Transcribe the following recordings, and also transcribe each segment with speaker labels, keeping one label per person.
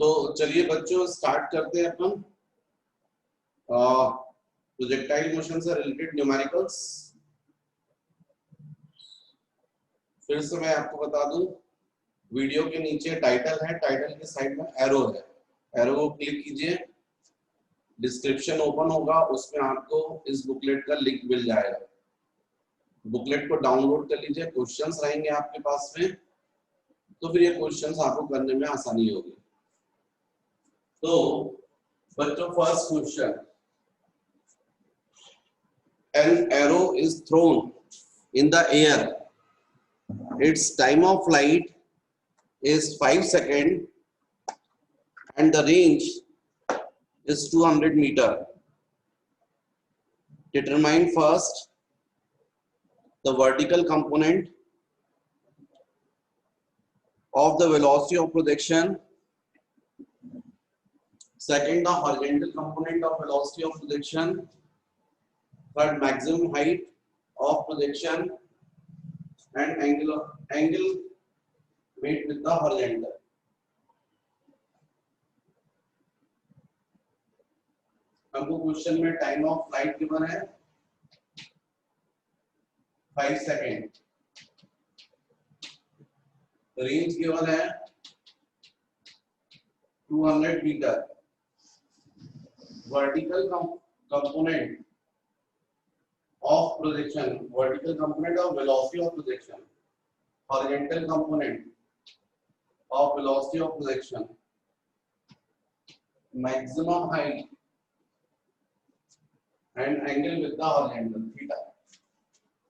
Speaker 1: तो चलिए बच्चों स्टार्ट करते हैं अपन प्रोजेक्टाइल मोशन से रिलेटेड न्यूमेरिकल्स। फिर से मैं आपको बता दूं, वीडियो के नीचे टाइटल है, टाइटल के साइड में एरो है, एरो को क्लिक कीजिए, डिस्क्रिप्शन ओपन होगा, उसमें आपको इस बुकलेट का लिंक मिल जाएगा। बुकलेट को डाउनलोड कर लीजिए, क्वेश्चंस रहेंगे आपके पास में, तो फिर ये क्वेश्चंस आपको करने में आसानी होगी। तो बच्चों first question, an arrow is thrown in the air, its time of flight is 5 seconds and the range is 200 meter. Determine first the vertical component of the velocity of projection, second the horizontal component of velocity of projection, third maximum height of projection and angle made with the horizontal. हमको question में time of flight given है 5 second, range given है 200 metre, vertical component of projection, vertical component of velocity of projection, horizontal component of velocity of projection, maximum height and angle with the horizontal theta.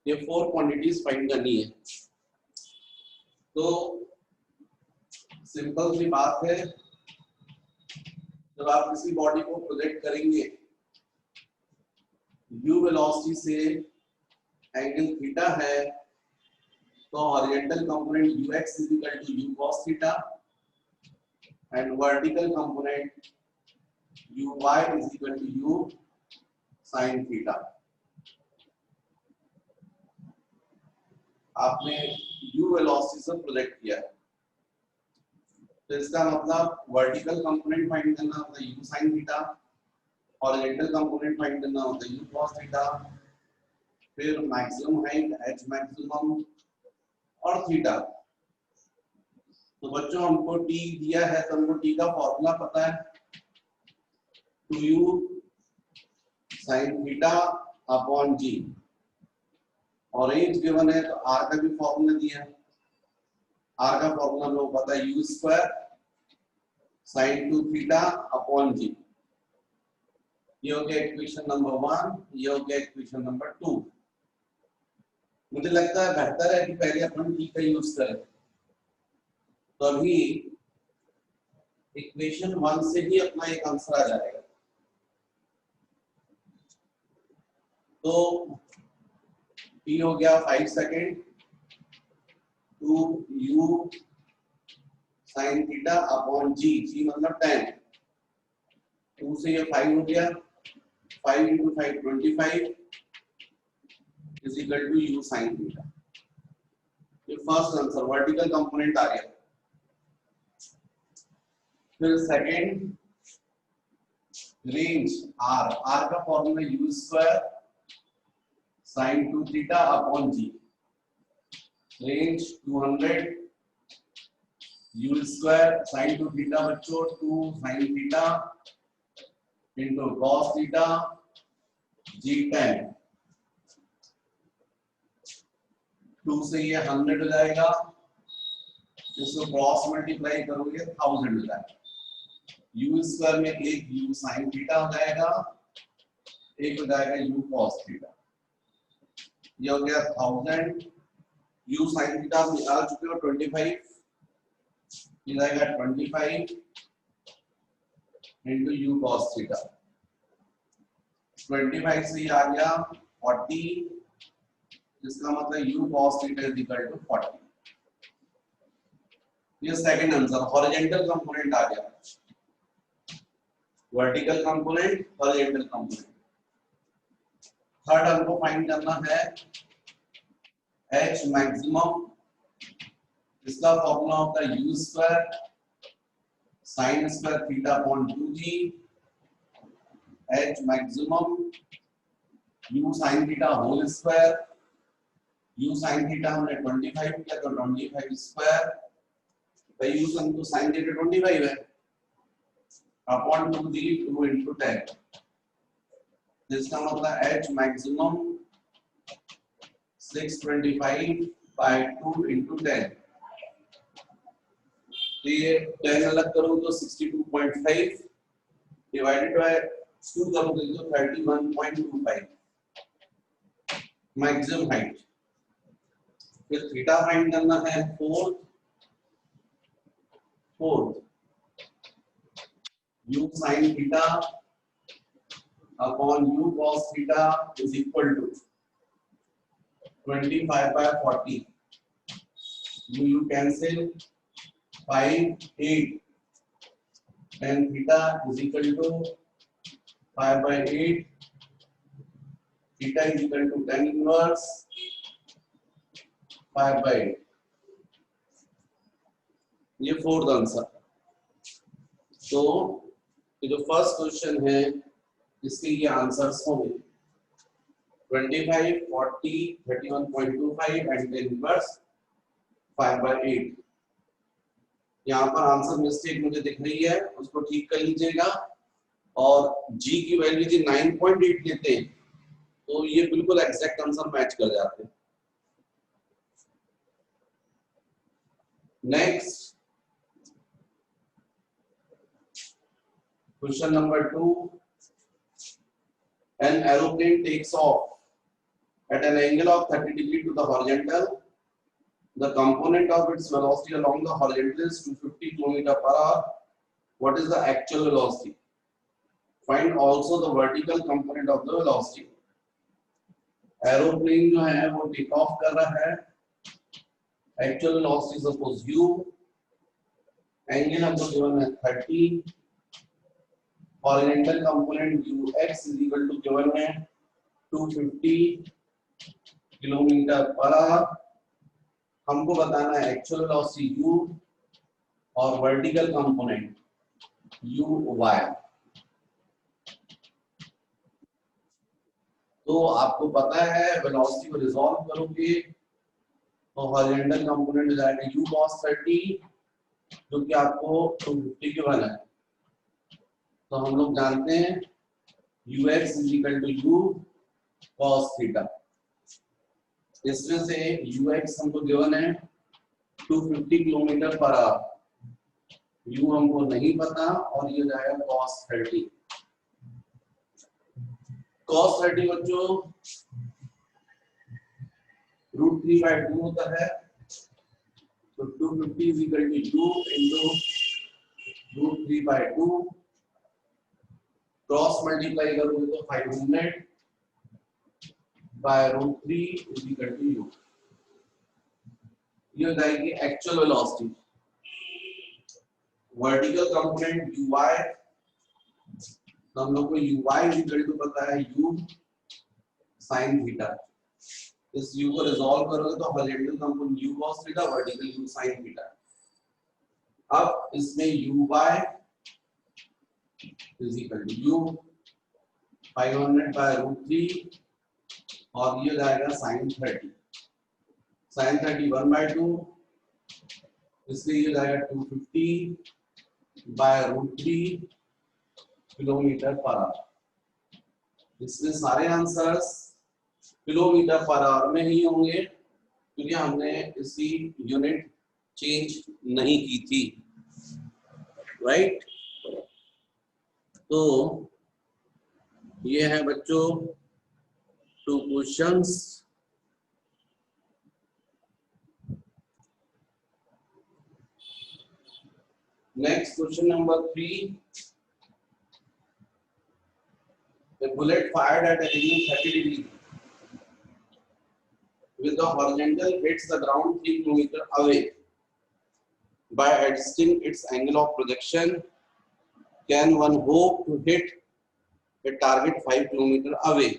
Speaker 1: ये 4 quantities find करनी है। तो simple सी बात है, जब आप किसी बॉडी को प्रोजेक्ट करेंगे u वेलोसिटी से एंगल थीटा है, तो horizontal component ux is equal to u cos theta and vertical component uy is equal to u sin theta. आपने u वेलोसिटी से प्रोजेक्ट किया है, तो इसका मतलब वर्टिकल कंपोनेंट फाइंड करना होता है u sin theta, horizontal component find करना होता है u cos थीटा, फिर मैक्सिमम हाइट h मैक्सिमम और थीटा। तो बच्चों हमको t दिया है, तो हमको t का फॉर्मूला पता है, 2u sin theta upon g, और रेंज गिवन है तो r का भी फॉर्मूला दिया है, r का फॉर्मूला हमको पता है u square sin 2 theta upon g। ये हो गया इक्वेशन नंबर 1, ये हो गया इक्वेशन नंबर 2। मुझे लगता है बेहतर है कि पहले अपन t का यूज करें, तो अभी इक्वेशन 1 से ही अपना एक आंसर आ जाएगा। तो t हो गया 5 second, 2u sin theta upon g, g मतलब 10, 2 से ये 5 हो गया, 5 into 5 25 is equal to u sin theta. ये फर्स्ट आंसर वर्टिकल कंपोनेंट आ गया। फिर सेकेंड रेंज r, r का formula u square sin 2 theta upon g, range 200 u square sin 2 theta बच्चों 2 sin theta into cos theta g 10, 2 से ये 100 हो जाएगा, इसको क्रॉस मल्टीप्लाई करोगे 1000 हो जाएगा। u स्क्वायर में एक u sin थीटा हो जाएगा, एक हो जाएगा u cos थीटा। ये हो गया 1000, u sin थीटा आप निकाल चुके हो 25, ये जाएगा 25 into u cos थीटा, 25 से ये आ गया 40, इसका मतलब u cos theta is equal to 40। ये सेकंड आंसर हॉरिजॉन्टल कंपोनेंट आ गया, vertical component, horizontal component. Third हमको फाइंड करना है h मैक्सिमम, इसका फॉर्मूला होता है u square sine square theta upon 2g, h maximum u sin theta whole square, u sin theta हमने 25 किया तो 25 स्क्वायर, भाई u sin थीटा 25 है, अपॉन 2g 2 into 10, जिसका मतलब h मैक्सिमम 625 by 2 into 10, तो ये 10 अलग करो तो 62.5 डिवाइडेड बाय 2 करोगे तो 31.25 मैक्सिमम हाइट। फिर थीटा फाइंड करना है, fourth u sin theta upon u cos theta is equal to 25 by 40, you cancel 5 8, tan theta is equal to 5 by 8, theta is equal to tan inverse 5 by 8, ये fourth answer. तो ये जो first question है इसके ये answers होंगे 25 40 31.25 and tan inverse 5 by 8। यहाँ पर आंसर मिस्टेक मुझे दिख रही है, उसको ठीक कर लीजिएगा। और g की वैल्यू जी 9.8 लेते हैं तो ये बिल्कुल एग्जैक्ट आंसर मैच कर जाते हैं। Next question number 2, an aeroplane takes off at an angle of 30 degree to the horizontal. The component of its velocity along the horizontal is 250 km/h. What is the actual velocity? Find also the vertical component of the velocity. Aeroplane जो है वो take off कर रहा है, actual velocity suppose u, angle हमको given है 30, horizontal component ux is equal to given है 250 km/h। हमको बताना है एक्चुअल वेलोसिटी u और वर्टिकल कंपोनेंट uy। तो आपको पता है वेलोसिटी को रिजॉल्व करोगे तो हॉरिजॉन्टल कंपोनेंट हो जाएगा u cos 30 जो कि आपको 250 के बना है। तो हम लोग जानते हैं ux is equal to u cos theta. इसमें से ux हमको गिवन है 250 km/h, u हमको नहीं पता और ये जाएगा cos 30। cos 30 बच्चों √3/2 होता है, तो 250 is equal to u into √3/2, cross multiply करोगे तो 500 by √3 is equal to u। ये हो जाएगी actual velocity. Vertical component uy, तो हम लोग को uy is equal to पता है u sin थीटा। इस u को रिजॉल्व करोगे तो horizontal component u cos theta, vertical u sin theta. अब इसमें uy is equal to u 500 by √3 और ये जाएगा sin 30, sin 30 1/2, इसलिए ये जाएगा 250 by √3 km/h। इसमें सारे आंसर्स km/h में ही होंगे क्योंकि हमने इसी यूनिट चेंज नहीं की थी, राइट। तो ये है बच्चों 2 questions. Next question number 3, a bullet fired at an angle 30 degree with the horizontal hits the ground 3 km away. By adjusting its angle of projection, can one hope to hit a target 5 km away?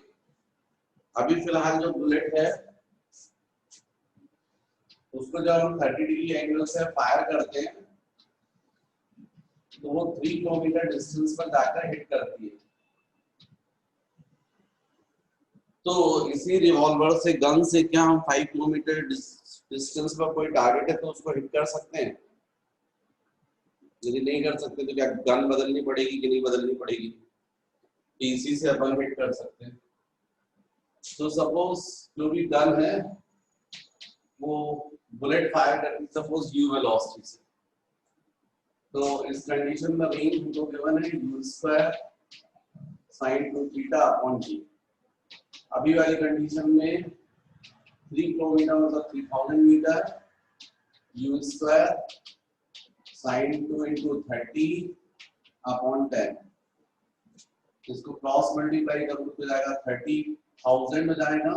Speaker 1: अभी फिलहाल जो bullet है उसको जब हम 30 degree angle से fire करते हैं तो वो 3 किलोमीटर डिस्टेंस पर जाकर हिट करती है। तो इसी रिवॉल्वर से, गन से क्या हम 5 किलोमीटर डिस्टेंस पर कोई टारगेट है तो उसको हिट कर सकते हैं? यदि नहीं कर सकते तो क्या गन बदलनी पड़ेगी कि नहीं बदलनी पड़ेगी? इसी से अपन हिट कर सकते हैं। तो सपोज जो भी गन है वो बुलेट फायर करती है सपोज u वेलोसिटी से, तो इस कंडीशन में रेंज हमको गिवन है u square sin 2 theta upon g। अभी वाली कंडीशन में 3 किलोमीटर मतलब 3000 metre, u square sin 2 into 30 upon 10। इसको क्रॉस मल्टीप्लाई करूँ तो जाएगा 30,000 में जाएगा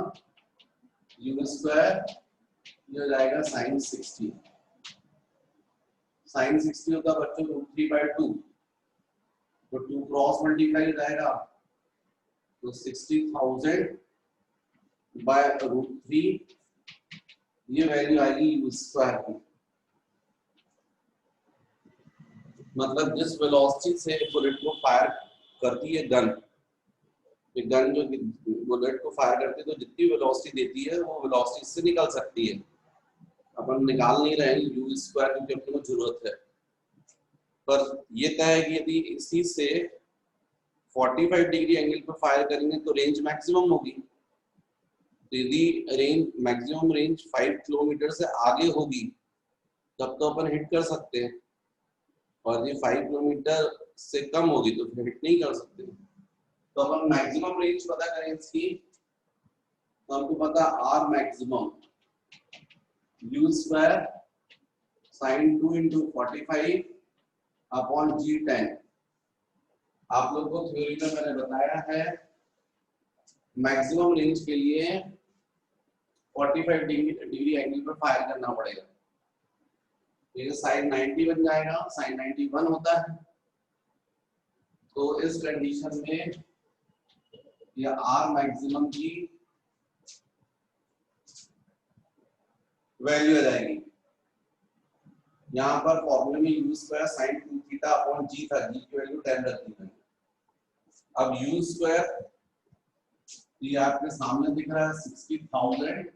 Speaker 1: u स्क्वायर, ये हो जाएगा sin 60। sin 60 होता है बच्चों √3/2, तो 2 क्रॉस मल्टीप्लाई हो जाएगा तो 60,000 बाय √3, ये वैल्यू आएगी u स्क्वायर की। मतलब जिस वेलोसिटी से बुलेट को फायर करती है गन, ये गन जो बुलेट को फायर करती है तो जितनी वेलोसिटी देती है वो वेलोसिटी से निकल सकती है। अपन निकाल नहीं रहे हैं u स्क्वायर की, अपने को जरूरत है, पर ये तय है कि यदि इसी से 45 डिग्री एंगल पर फायर करेंगे तो रेंज मैक्सिमम होगी। यदि रेंज मैक्सिमम रेंज 5 किलोमीटर से आगे होगी तब तो अपन हिट कर सकते हैं, और ये 5 किलोमीटर से कम होगी तो फिर हिट नहीं कर सकते। तो अपन मैक्सिमम रेंज पता करें इसकी, तो हमको पता R maximum u square sin 2 into 45 upon g10। आप लोग को थ्योरी में मैंने बताया है मैक्सिमम रेंज के लिए 45 डिग्री एंगल पर फायर करना पड़ेगा। ये sin 90 बन जाएगा, sin 91 होता है। तो इस कंडीशन में ये आर मैक्सिमम की वैल्यू आ जाएगी। यहाँ पर फॉर्मूले में u square sin 2 theta upon g था, g की वैल्यू 10 रखी है। अब u स्क्वायर ये आपके सामने दिख रहा है 60,000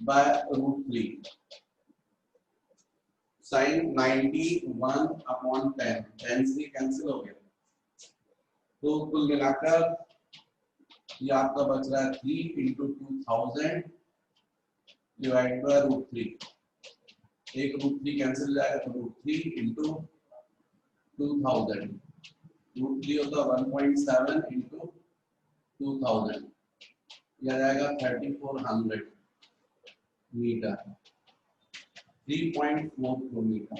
Speaker 1: बाय √3 sin 91 अपॉन 10, 10 से कैंसिल हो गया, तो कुल मिलाकर ये आपका बच रहा है 3 into 2000 डिवाइड बाय √3। एक √3 कैंसिल हो जाएगा तो √3 into 2000, √3 होता 1.7 into 2000, यह आ जाएगा 3400 मीटर, 3.4 किलोमीटर।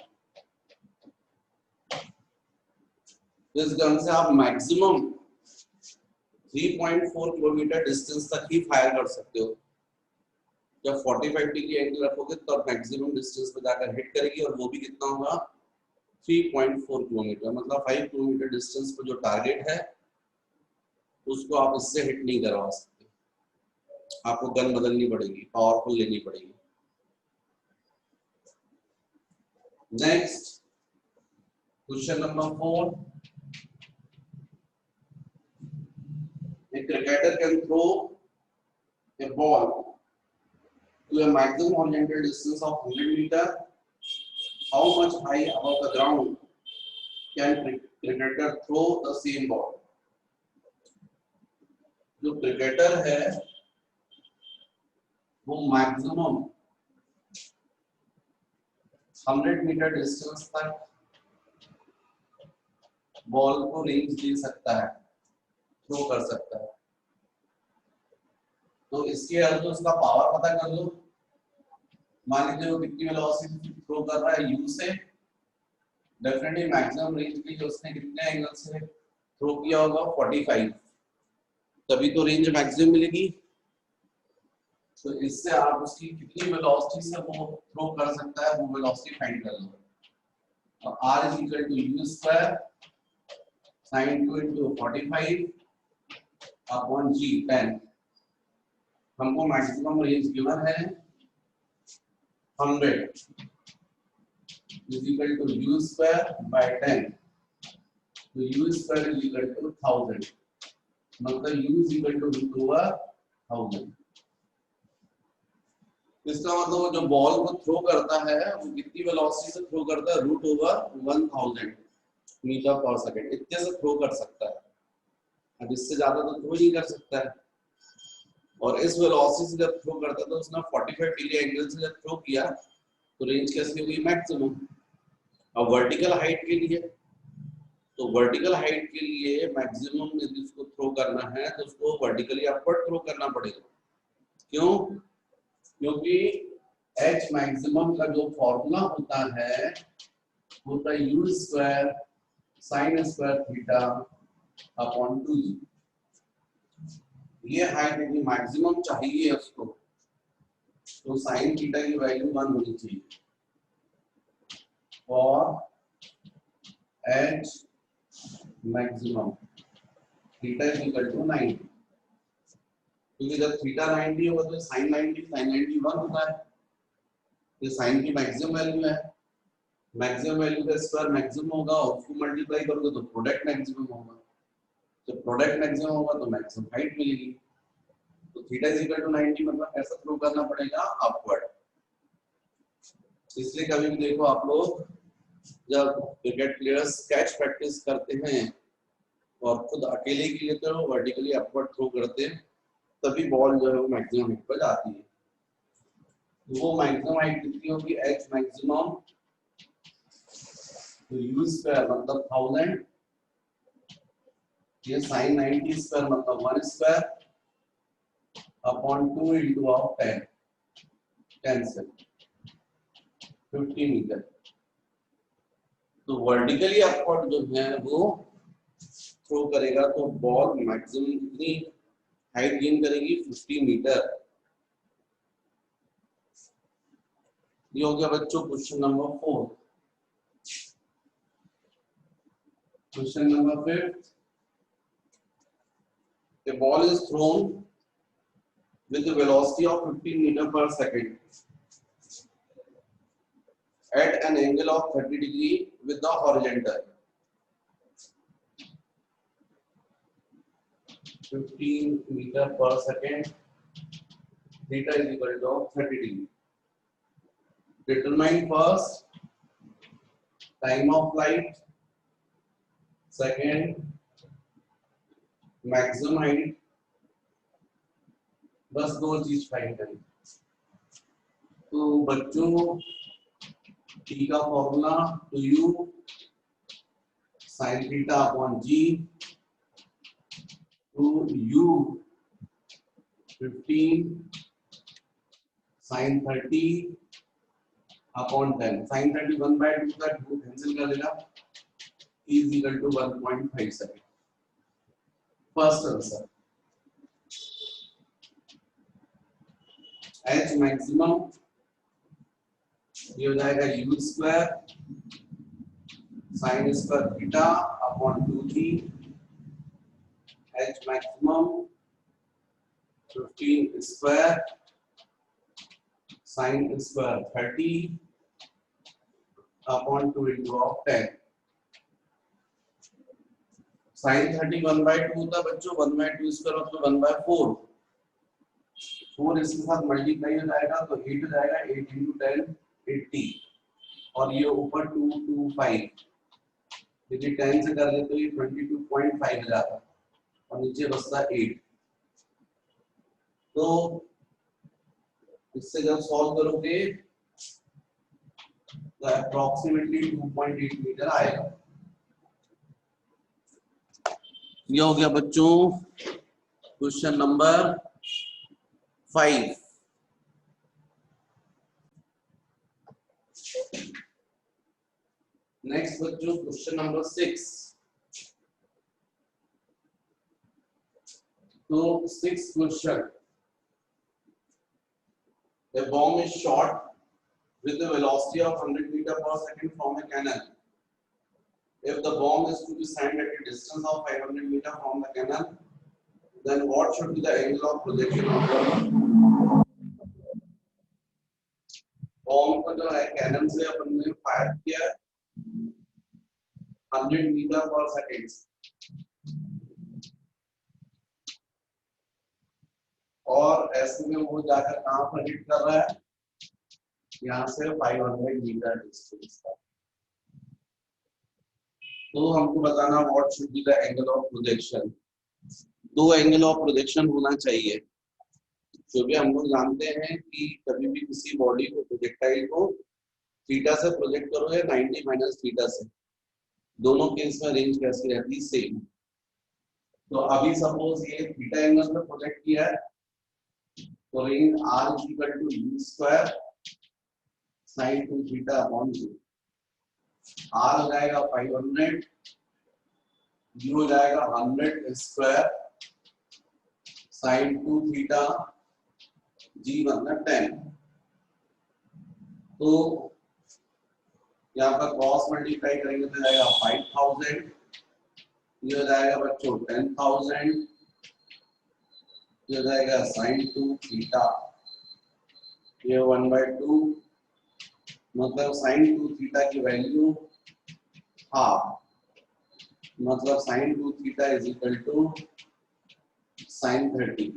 Speaker 1: इस गन से आप मैक्सिमम 3.4 किलोमीटर डिस्टेंस तक ही फायर कर सकते हो। जब 45 डिग्री एंगल रखोगे तो मैक्सिमम डिस्टेंस पे जाकर हिट करेगी, और वो भी कितना होगा 3.4 किलोमीटर। मतलब 5 किलोमीटर डिस्टेंस पर जो टारगेट है उसको आप इससे हिट नहीं करवा सकते, आपको गन बदलनी पड़ेगी, पावरफुल लेनी पड़ेगी। Next question number 4, a cricketer can throw a ball to a maximum horizontal distance of 100 meter. How much high above the ground can cricketer throw the same ball? जो cricketer है वो maximum 100 metre distance तक ball को range दे सकता है, throw कर सकता है। तो इसके अर्थ उसका पावर पता कर लो। मान लीजिए वो कितनी वेलोसिटी थ्रो कर रहा है u से, डेफिनेटली मैक्सिमम रेंज के लिए उसने कितने एंगल से थ्रो किया होगा 45, तभी तो रेंज मैक्सिमम मिलेगी। तो इससे आप उसकी कितनी वेलोसिटी से वो थ्रो कर सकता है वो वेलोसिटी फाइंड कर लो। और r is equal to u square sin 2 into 45 upon g 10। हमको मैक्सिमम रेंज गिवन है 100, is equal to u square by 10. तो u square is equal to 1000. मतलब u is equal to root over 1000. इसका मतलब वो जो बॉल को throw करता है वो कितनी वेलोसिटी से थ्रो करता है, रूट ओवर 1000 मीटर पर सेकंड, इतने से थ्रो कर सकता है। अब इससे ज्यादा तो थ्रो नहीं कर सकता है। और इस वेलोसिटी से जब थ्रो करता है तो उसने 45 डिग्री एंगल से जब थ्रो किया तो रेंज कैसी होगी, मैक्सिमम। और वर्टिकल हाइट के लिए, तो वर्टिकल हाइट के लिए मैक्सिमम यदि उसको थ्रो करना है तो उसको वर्टिकली अपवर्ड थ्रो करना पड़ेगा। क्यों? क्योंकि h मैक्सिमम का जो फॉर्मूला होता है u square sine square theta upon 2g। ये हाइट यदि मैक्सिमम चाहिए उसको तो साइन थीटा की वैल्यू 1 होनी चाहिए और h maximum theta is equal to 90, क्योंकि जब थीटा 90 होगा तो साइन 90 1 होता है। ये साइन की मैक्सिमम वैल्यू है, मैक्सिमम वैल्यू का स्क्वायर मैक्सिमम होगा और उसको मल्टीप्लाई करोगे तो प्रोडक्ट मैक्सिमम होगा। जब प्रोडक्ट मैक्सिमम होगा तो मैक्सिमम हाइट मिलेगी। तो थीटा इज इक्वल टू 90 मतलब कैसा थ्रो करना पड़ेगा, अपवर्ड। इसलिए कभी भी देखो आप लोग जब क्रिकेट प्लेयर्स कैच प्रैक्टिस करते हैं और खुद अकेले के लिए तो वर्टिकली अपवर्ड थ्रो करते हैं, तभी बॉल जो है वो मैक्सिमम हाइट पर जाती है। वो मैक्सिमम हाइट कितनी होगी, h मैक्सिमम तो u स्क्वायर मतलब 1000, ये sin 90 स्क्वायर मतलब 1 स्क्वायर अपॉन 2 into of 10 से 50 मीटर। तो वर्टिकली अपवर्ड जो है वो थ्रो करेगा तो बॉल मैक्सिमम कितनी हाइट गेन करेगी, 50 मीटर। ये हो गया बच्चों question number 4। Question number 5, a ball is thrown with a velocity of 15 meter per second at an angle of 30 degree with the horizontal. 15 meter per second, theta is equal to 30 degree. Determine first time of flight, second maximum height, बस दो चीज find करें। तो बच्चों t का formula तो u sin theta upon g to u 15 sin 30 upon 10। sin 30 1 by 2 का 2 cancel कर देगा, is equal to 1.57। First answer h maximum ये हो जाएगा u square sine square theta upon 2g, h maximum 15 square sine square 30 upon 2 into of 10। Sine 30 1 by 2 था बच्चों, 1 by 2 square मतलब 1 by 4। 4 इसके साथ मल्टीप्लाई हो जाएगा तो 8 हो जाएगा, 8 into 10 80 और ये ऊपर 225, यदि 10 से कर ले तो ये 22.5 हो जाता और नीचे बचता 8। तो इससे जब सॉल्व करोगे तो अप्रोक्सीमेटली 2.8 मीटर आएगा। ये हो गया बच्चों क्वेश्चन नंबर 5। नेक्स्ट बच्चों क्वेश्चन नंबर 6। तो 6th question, a bomb is shot with a velocity of 100 meter per second from a cannon. If the bomb is to be sent at a distance of 500 meter from the cannon, then what should be the angle of projection of the bomb? को जो है cannon से अपन ने fire किया 100 metre पर second, और ऐसे में वो जाकर कहां पर हिट कर रहा है, यहाँ से 500 मीटर डिस्टेंस पर। तो हमको बताना what should be the angle of projection. दो एंगल ऑफ प्रोजेक्शन होना चाहिए, जो भी हम लोग जानते हैं कि कभी भी किसी बॉडी को, प्रोजेक्टाइल को थीटा से प्रोजेक्ट करो या 90 माइनस थीटा से, दोनों केस में रेंज कैसी रहती है, सेम। तो अभी सपोज ये थीटा एंगल पे प्रोजेक्ट किया है, तो range r is equal to u square sin 2 theta upon 2। r हो जाएगा 500, u हो जाएगा 100 स्क्वायर sin 2 थीटा, g मतलब 10। तो यहाँ पर क्रॉस मल्टीप्लाई करेंगे तो जाएगा 5000, ये हो जाएगा बच्चों 10,000, ये हो जाएगा sin 2 थीटा, ये 1/2, मतलब sin 2 थीटा की वैल्यू हाफ, मतलब sin 2 theta is equal to sin 30।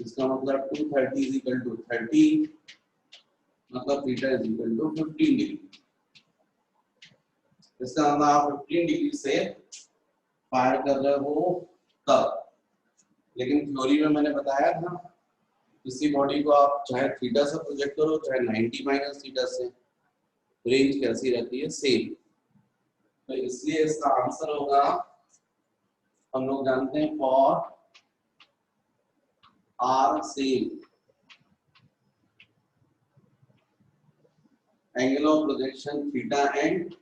Speaker 1: इसका मतलब 230 इज इक्वल टू 30, मतलब theta is equal to 15 degree. इसका मतलब आप 15 डिग्री से फायर कर रहे हो तब। लेकिन थ्योरी में मैंने बताया था, किसी बॉडी को आप चाहे थीटा से प्रोजेक्ट करो चाहे 90 माइनस थीटा से, रेंज कैसी रहती है, सेम। तो इसलिए इसका आंसर होगा, हम लोग जानते हैं for R same, angle of projection theta and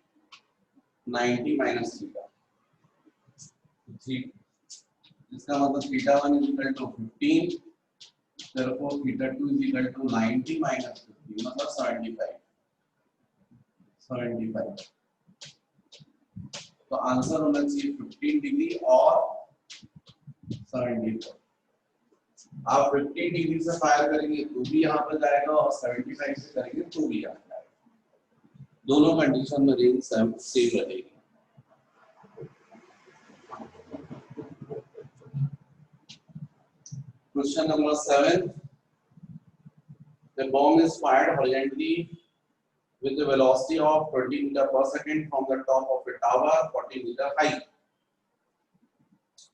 Speaker 1: 90 minus theta. इसका मतलब theta 1 is equal to 15, therefore theta 2 is equal to 90 minus 50, मतलब 75। तो आंसर होना चाहिए 15 डिग्री और 74। आप 15 डिग्री से फायर करेंगे तो भी यहाँ पर जाएगा, और 75 से करेंगे तो भी यहाँ जाएगा। दोनों कंडीशन में रेंज सेम रहेगी। Question number 7. The bomb is fired horizontally with a velocity of 20 meter per second from the top of a tower 40 meter high.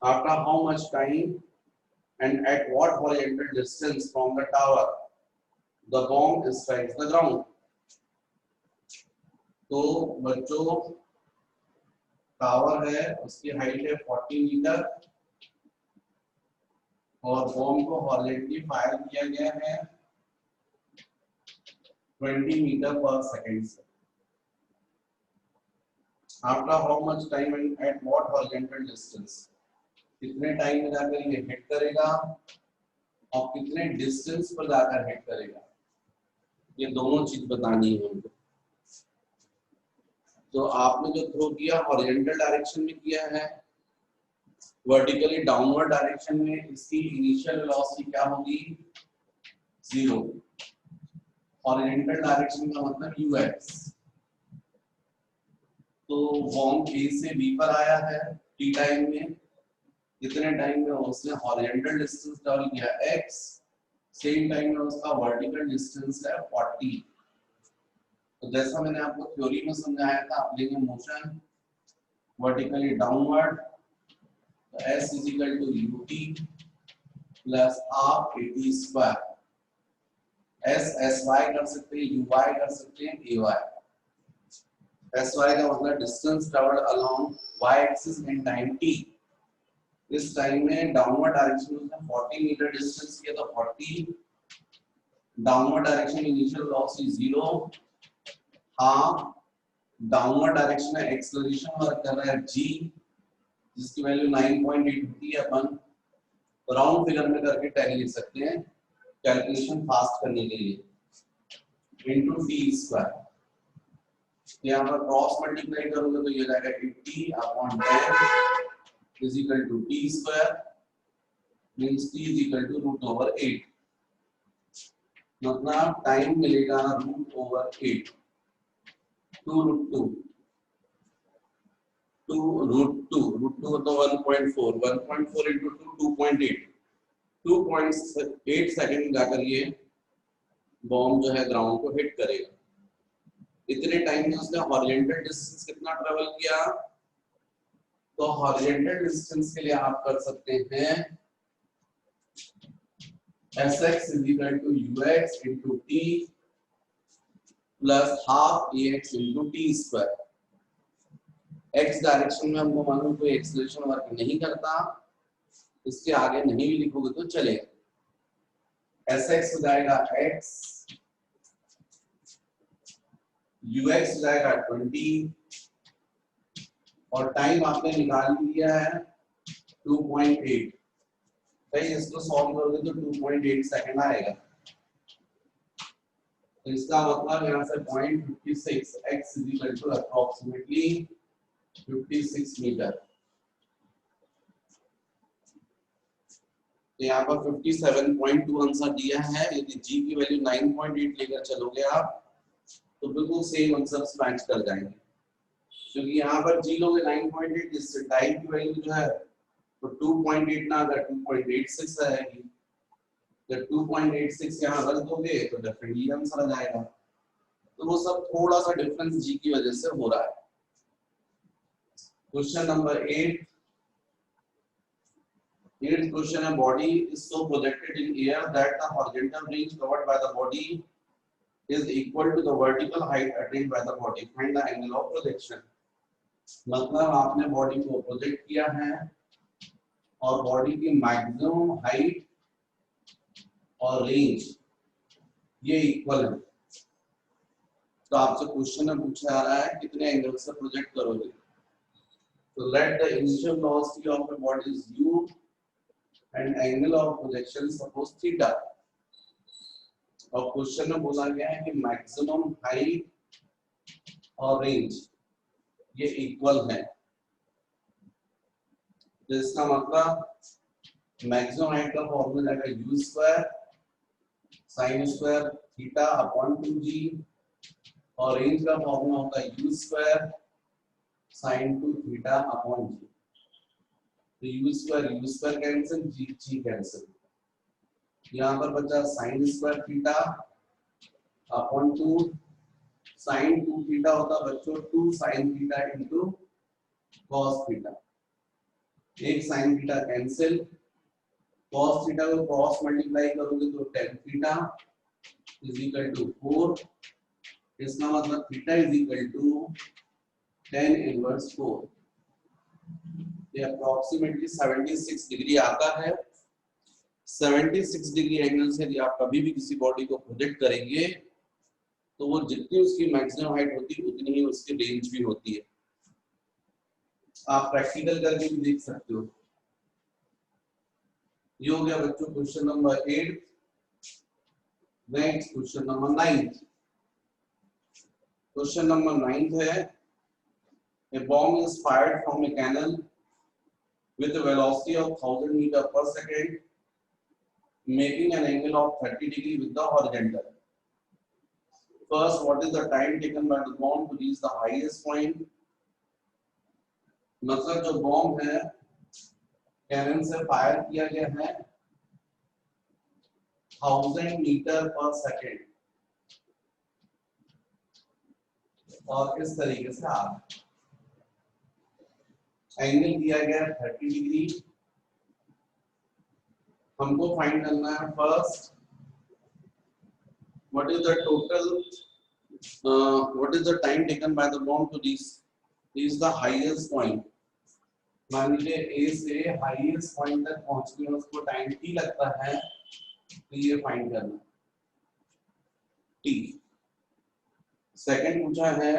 Speaker 1: After how much time and at what horizontal distance from the tower the bomb strikes the ground? तो बच्चों tower है, उसकी height है 40 metre और bomb को horizontally fire किया गया है 20 मीटर पर सेकेंड से। After how much time and at what horizontal distance? कितने टाइम में जाकर ये हिट करेगा और कितने डिस्टेंस पर जाकर हिट करेगा, ये दोनों चीज बतानी है हमको। तो आपने जो थ्रो किया हॉरिजॉन्टल डायरेक्शन में किया है, वर्टिकली डाउनवर्ड डायरेक्शन में इसकी इनिशियल वेलोसिटी क्या होगी, 0। हॉरिजॉन्टल डायरेक्शन का मतलब ux। तो बॉम्ब A से B पर आया है t टाइम में, कितने टाइम में उसने हॉरिजॉन्टल डिस्टेंस ट्रैवल किया x, सेम टाइम में उसका वर्टिकल डिस्टेंस है 40। तो जैसा मैंने आपको थ्योरी में समझाया था, आप लेंगे मोशन वर्टिकली डाउनवर्ड, तो s is equal to ut plus half at square. s sy कर सकते हैं, uy कर सकते हैं, ay। sy का मतलब distance travelled along y axis in time t। इस टाइम में डाउनवर्ड डायरेक्शन में 40 मीटर डिस्टेंस किया, तो 40 downward direction initial velocity 0, half downward direction में एक्सेलरेशन वर्क कर रहा है g, जिसकी वैल्यू 9.8 होती है। अपन राउंड फिगर में करके टैली लिख सकते हैं कैलकुलेशन फास्ट करने के लिए, इनटू t स्क्वायर। यहाँ पर क्रॉस मल्टीप्लाई करोगे तो ये जाएगा 80 अपॉन 10 is equal to t square, means t is equal to √8, मतलब टाइम मिलेगा √8। 2√2 2√2 तो 1.4 1.4 into 2 2.8 सेकंड जाकर ये बॉम्ब जो है ग्राउंड को हिट करेगा। इतने टाइम में उसने हॉरिजॉन्टल डिस्टेंस कितना ट्रेवल किया? तो हॉरिजॉन्टल डिस्टेंस के लिए आप कर सकते हैं Sx is equal to ux into t plus half ax into t square। x direction में हमको मालूम कोई एक्सेलरेशन वर्क नहीं करता, इसके आगे नहीं भी लिखोगे तो चलेगा। Sx हो जाएगा x, ux हो जाएगा 20 और टाइम आपने निकाल लिया है 2.8। भाई इसको सॉल्व करोगे तो 2.8 सेकंड आएगा। तो इसका मतलब यहाँ से 0.56 x is equal to approximately 56 metre. तो यहाँ पर 57.2 आंसर दिया है। यदि g की वैल्यू 9.8 लेकर चलोगे आप तो बिल्कुल सेम आंसर्स मैच कर जाएंगे, क्योंकि यहाँ पर g लोगे 9.8, इससे टाइम की वैल्यू जो है तो 2.8 ना अगर 2.86 आएगी। जब 2.86 यहाँ रख दोगे तो डेफिनेटली आंसर आ जाएगा। तो वो सब थोड़ा सा डिफरेंस जी की वजह से हो रहा है। क्वेश्चन नंबर 8 क्वेश्चन है, body is so projected in air that the horizontal range covered by the body is equal to the vertical height attained by the body, find the angle of projection. मतलब आपने body को project किया है और body की maximum height और range ये equal है। तो आपसे क्वेश्चन में पूछा जा रहा है कितने एंगल से प्रोजेक्ट करोगे। तो let the initial velocity of the body is u and angle of projection suppose theta. और क्वेश्चन में बोला गया है कि मैक्सिमम हाइट और रेंज ये इक्वल है। तो इसका मतलब मैक्सिमम हाइट का फॉर्मूला है u square sin square theta upon 2g और रेंज का फॉर्मूला होता है u square sin 2 theta upon g। तो u square cancel, g cancel. यहाँ पर बचा sin square theta upon 2 sin 2 theta होता बच्चों 2 sin theta into cos theta. एक sin theta cancel, cos theta को क्रॉस मल्टीप्लाई करोगे तो tan theta is equal to 4। इसका मतलब theta is equal to tan inverse 4। ये अप्रोक्सीमेटली 76 डिग्री आता है। 76 डिग्री एंगल से यदि आप कभी भी किसी बॉडी को प्रोजेक्ट करेंगे तो वो जितनी उसकी मैक्सिमम हाइट होती है उतनी ही उसकी रेंज भी होती है। आप प्रैक्टिकल करके भी देख सकते हो। ये हो गया बच्चों question number 8। Next question number 9। Question number 9 है, a bomb is fired from a cannon with a velocity of 1000 meter per second making an angle of 30 degree with the horizontal. First, what is the time taken by the bomb to reach the highest point? मतलब जो bomb है cannon से fire किया गया है 1000 metre पर second और इस तरीके से आप एंगल दिया गया 30 डिग्री। हमको फाइंड करना है first what is the total what is the time taken by the bomb to reach the highest point. मान लीजिए ए से हाईएस्ट पॉइंट तक पहुंचने में उसको टाइम टी लगता है, तो ये फाइंड करना टी। सेकंड पूछा है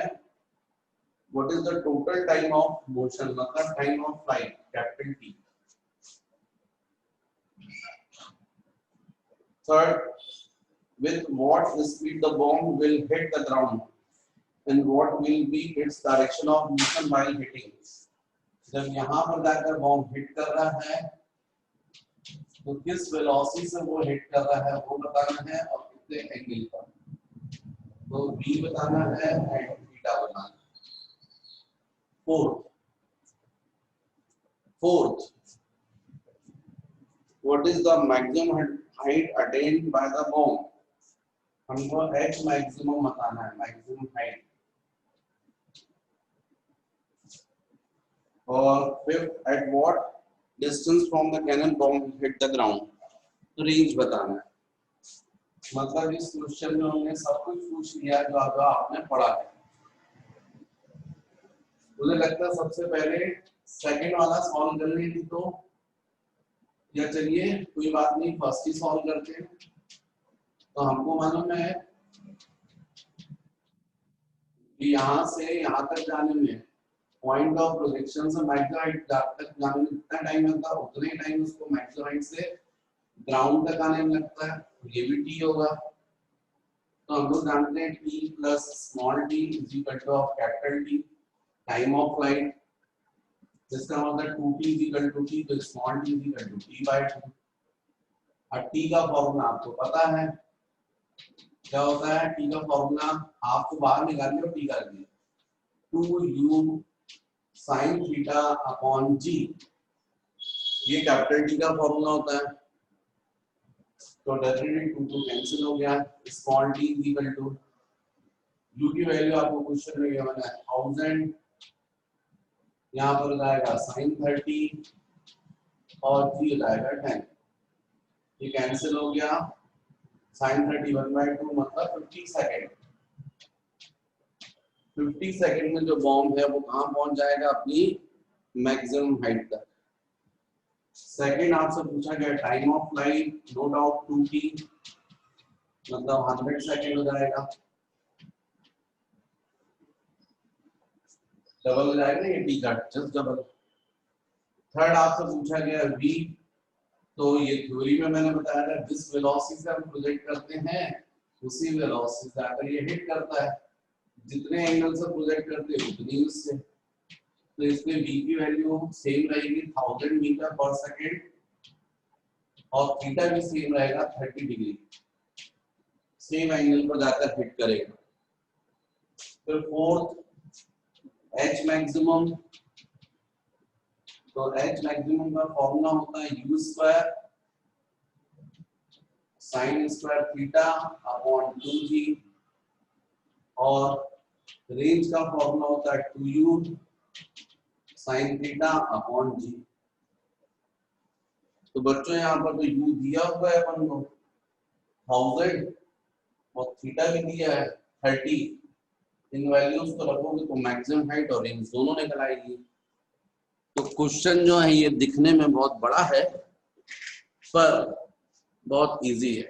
Speaker 1: what is the total time of motion, मतलब time of flight capital T. Third, with what speed the bomb will hit the ground and what will be its direction of motion while hitting। जब यहाँ पर जाकर bomb hit कर रहा है तो किस वेलोसिटी से वो हिट कर रहा है वो बताना है और कितने एंगल पर, तो v बताना है एंड थीटा बनाना। Fourth what is the maximum height attained by the bomb? हमको h मैक्सिमम बताना है, मैक्सिमम हाइट। और fifth at what distance from the cannon bomb hit the ground? तो रेंज बताना है। मतलब इस क्वेश्चन में हमने सब कुछ पूछ लिया जो आपने पढ़ा है। मुझे लगता है सबसे पहले सेकंड वाला सॉल्व कर लेंगे तो, या चलिए कोई बात नहीं फर्स्ट ही सॉल्व करते हैं। तो हमको मालूम है कि यहाँ से यहाँ तक जाने में पॉइंट ऑफ प्रोजेक्शन से मैक्सिमम हाइट तक जाने में कितना टाइम लगता है, उतने ही टाइम उसको मैक्सिमम हाइट से ग्राउंड तक आने में लगता है। ये भी टी होगा। तो हम लोग जानते हैं T plus small T is equal to of capital T time of flight, जिसका मतलब 2t is equal to T, तो small T is equal to t/2। और टी का फॉर्मूला आपको पता है क्या होता है? टी का फॉर्मूला आपको बाहर निकालिए और टी कर दिए 2u sin theta upon g। ये कैपिटल टी का फॉर्मूला होता है। तो डेफिनेटली 2 कैंसिल हो गया। Small T is equal to u की वैल्यू आपको क्वेश्चन में गिवन है 1000, यहाँ पर हो जाएगा sin 30 और g हो जाएगा 10। ये कैंसिल हो गया। sin 30 1/2 मतलब 50 सेकंड। 50 सेकंड में जो बॉम्ब है वो कहाँ पहुंच जाएगा? अपनी मैक्सिमम हाइट तक। सेकंड आपसे पूछा गया time of flight, no doubt 2t मतलब 100 सेकंड हो जाएगा। डबल हो जाएगा ये t का, जस्ट डबल। थर्ड आपसे पूछा गया v, तो ये थ्योरी में मैंने बताया था जिस वेलोसिटी से हम प्रोजेक्ट करते हैं उसी वेलोसिटी से आकर ये हिट करता है। जितने एंगल से प्रोजेक्ट करते हैं उतनी उससे, तो इसमें v की वैल्यू सेम रहेगी 1000 मीटर पर सेकंड और थीटा भी सेम रहेगा 30 डिग्री, सेम एंगल पर जाकर हिट करेगा। फिर फोर्थ h मैक्सिमम, तो h मैक्सिमम का फॉर्मूला होता है u square sin square theta upon 2g और रेंज का फॉर्मूला होता है 2u sin theta upon g। तो बच्चों यहाँ पर तो u दिया हुआ है अपन को 1000 और थीटा भी दिया है 30। इन वैल्यूज को रखोगे तो मैक्सिमम हाइट और रेंज दोनों निकल आएगी। तो क्वेश्चन जो है ये दिखने में बहुत बड़ा है पर बहुत इजी है।